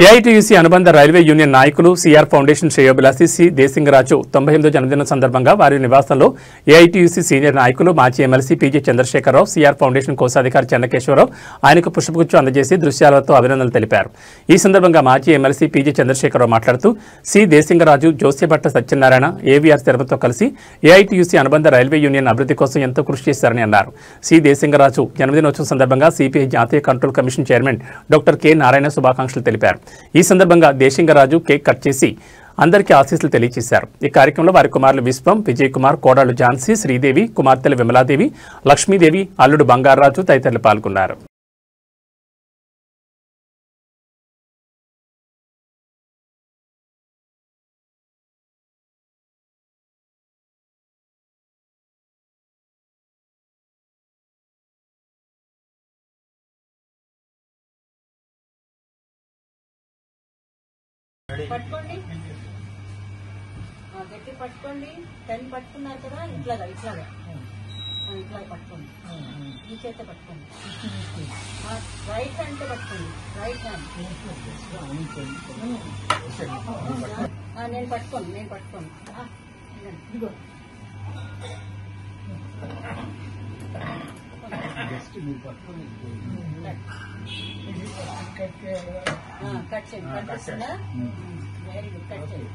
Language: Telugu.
ఏఐటీయూసీ అనుబంధ రైల్వే యూనియన్ నాయకులు సిఆర్ ఫౌండేషన్ శ్రేయోభిలాషి సి దేశింగరాజు 98వ జన్మదినం సందర్భంగా వారి నివాసంలో ఏఐటీయూసీ సీనియర్ నాయకులు మాజీ MLC PG Chandrasekhararao, CR foundation కోశాధికారి చెన్నకేశ్వరరావు ఆయనకు పుష్పగుచ్చం అందజేసి దృశ్యాలతో అభినందనలు తెలిపారు. ఈ సందర్భంగా మాజీ ఎమ్మెల్సీ పీజీ చంద్రశేఖరరావు మాట్లాడుతూ సి దేశింగరాజు, జోస్యభట్ట సత్యనారాయణ, ఏవీఆర్ శర్మతో కలిసి ఏఐటీయూసీ అనుబంధ రైల్వే యూనియన్ అభివృద్ధి కోసం ఎంతో కృషి చేశారని అన్నారు. సి దేశింగరాజు జన్మదినోత్సవం సందర్భంగా సిపిఐ జాతీయ control commission chairman doctor K Narayana శుభాకాంక్షలు తెలిపారు. ఈ సందర్భంగా దేశింగరాజు కేక్ కట్ చేసి అందరికీ ఆశీస్సులు తెలియజేశారు. ఈ కార్యక్రమంలో వారి కుమారులు విశ్వం, విజయ్ కుమార్, కోడళ్లు ఝాన్సీ, శ్రీదేవి, కుమార్తెలు విమలాదేవి, లక్ష్మీదేవి, అల్లుడు బంగారరాజు తదితరులు పాల్గొన్నారు. పట్టుకోండి, గట్టి పట్టుకోండి. 10 పట్టుకున్నారు కదా, ఇట్లాగా ఇట్లాగా ఇట్లా పట్టుకోండి. ఈ చేత పట్టుకోండి, రైట్ హ్యాండ్ తో పట్టుకోండి. రైట్ హ్యాండ్ నేను పట్టుకోండి. ఇదిగో కట్ చేయండి. కనిపిస్తుందా? Very good. కట్ చేయండి.